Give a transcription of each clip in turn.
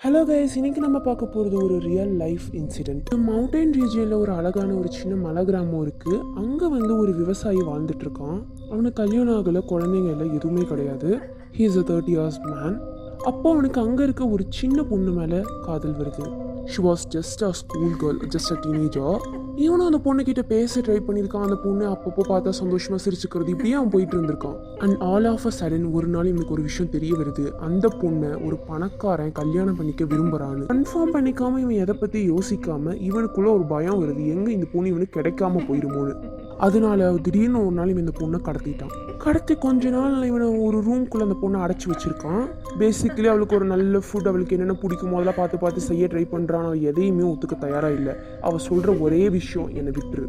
Hello guys, இன்னைக்கு நம்ம பார்க்க போகிறது ஒரு ரியல் லைஃப் இன்சிடென்ட். மவுண்டைன் ரீஜியனில் ஒரு அழகான ஒரு சின்ன மலை கிராமம் இருக்குது. அங்கே வந்து ஒரு விவசாயி வாழ்ந்துட்டு இருக்கான். அவனுக்கு கல்யாணம் ஆகலை, குழந்தைங்க இல்லை, எதுவுமே கிடையாது. He is a 30 years man. அப்போ அவனுக்கு அங்கே இருக்க ஒரு சின்ன பொண்ணு மேலே காதல் வருது. She was just a school girl, just a teenager. இவனும் அந்த பொண்ணுக்கிட்ட பேச ட்ரை பண்ணியிருக்கான். அந்த பொண்ணு அப்பப்போ பார்த்தா சந்தோஷமாக சிரிச்சுக்கிறது, இப்படியே அவன் போயிட்டு இருந்திருக்கான். And all of a sudden ஒரு நாள் இவனுக்கு ஒரு விஷயம் தெரிய வருது. அந்த பொண்ணை ஒரு பணக்காரன் கல்யாணம் பண்ணிக்க விரும்புகிறான்னு கன்ஃபார்ம் பண்ணிக்காம இவன் எதை பற்றி யோசிக்காம இவனுக்குள்ள ஒரு பயம் வருது, எங்கே இந்த பொண்ணு இவனுக்கு கிடைக்காம போயிருமோன்னு. அதனால திடீர்னு ஒரு நாள் இவன் இந்த பொண்ணை கடத்திட்டான். கடத்தி கொஞ்ச நாள் இவனை ஒரு ரூம்குள்ளே அந்த பொண்ணை அடைச்சி வச்சிருக்கான். பேசிக்கலி அவளுக்கு ஒரு நல்ல ஃபுட், அவளுக்கு என்னென்ன பிடிக்குமோ அதெல்லாம் பார்த்து பார்த்து செய்ய ட்ரை பண்ணுறான். அவள் எதையுமே ஒத்துக்க தயாராக இல்லை. அவள் சொல்கிற ஒரே விஷயம், என்னை விட்டுரு,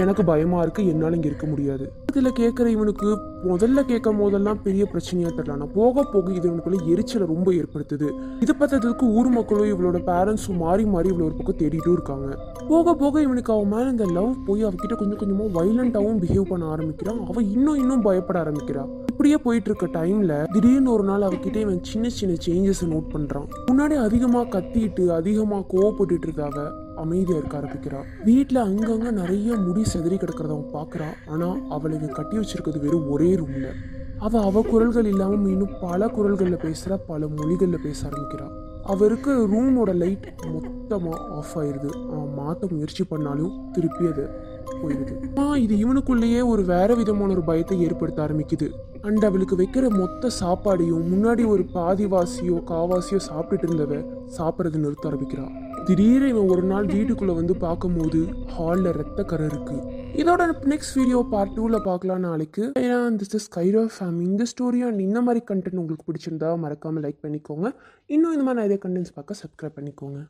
எனக்கு பயமாக இருக்குது, என்னால் இங்கே இருக்க முடியாது. இதில் கேட்குற இவனுக்கு முதல்ல கேட்கும் போதெல்லாம் பெரிய பிரச்சனையாக தெரியல. நான் போக போக இது இவனுக்குள்ள எரிச்சலை ரொம்ப ஏற்படுத்துது. இது பார்த்ததுக்கு ஊர் மக்களும் இவளோட பேரண்ட்ஸும் மாறி மாறி இவ்வளோ ஒரு பக்கம் தேடிட்டும் இருக்காங்க. போக போக இவனுக்கு அவன் மேலே இந்த லவ் போய் அவகிட்ட கொஞ்சம் கொஞ்சமாக வைலண்டாகவும் பிஹேவ் பண்ண ஆரம்பிக்கிறான். அவள் இன்னும் பயப்பட ஆரம்பிக்கிறான். இப்படியே போயிட்டு இருக்க டைம்ல திடீர்னு ஒரு நாள் அவகிட்ட இவன் சின்ன சின்ன சேஞ்சஸ் நோட் பண்றான். முன்னாடி அதிகமா கத்திட்டு அதிகமா கோவப்பட்டு இருக்காவ அமைதியா இருக்க ஆரம்பிக்கிறா. வீட்டுல அங்கங்க நிறைய முடி செதறி கிடக்கிறத அவன் பாக்குறான். ஆனா அவளுக்கு கட்டி வச்சிருக்கிறது வெறும் ஒரே ரூம்ல. அவ குரல்கள் இல்லாம இன்னும் பல குரல்கள்ல பேசுறா, பல மொழிகள்ல பேச ஆரம்பிக்கிறா. அவ இருக்க ரூமோட லைட் மொத்தமா ஆஃப் ஆயிருது. அவன் மாத்த முயற்சி பண்ணாலும் திருப்பி அது போயிடுது. இது இவனுக்குள்ளேயே ஒரு வேற விதமான ஒரு பயத்தை ஏற்படுத்த ஆரம்பிக்குது. அண்ட் அவளுக்கு வைக்கிற மொத்த சாப்பாடையும் முன்னாடி ஒரு பாதிவாசியோ காவாசியோ சாப்பிட்டுட்டு இருந்தவ சாப்பிட்றது நிறுத்த ஆரம்பிக்கிறான். திடீர்னு இவன் ஒரு நாள் வீட்டுக்குள்ள வந்து பார்க்கும்போது ஹால்ல ரத்த கரை இருக்கு. இதோட நெக்ஸ்ட் வீடியோ பார்ட் 2ல பார்க்கலாம் நாளைக்கு. ஏன்னா திஸ் இஸ் கைரோ ஃபேம். இந்த ஸ்டோரி அண்ட் இந்த மாதிரி கண்டென்ட் உங்களுக்கு பிடிச்சிருந்தா மறக்காம லைக் பண்ணிக்கோங்க. இன்னும் இந்த மாதிரி நிறைய கண்டென்ட்ஸ் பார்க்க சப்ஸ்கிரைப் பண்ணிக்கோங்க.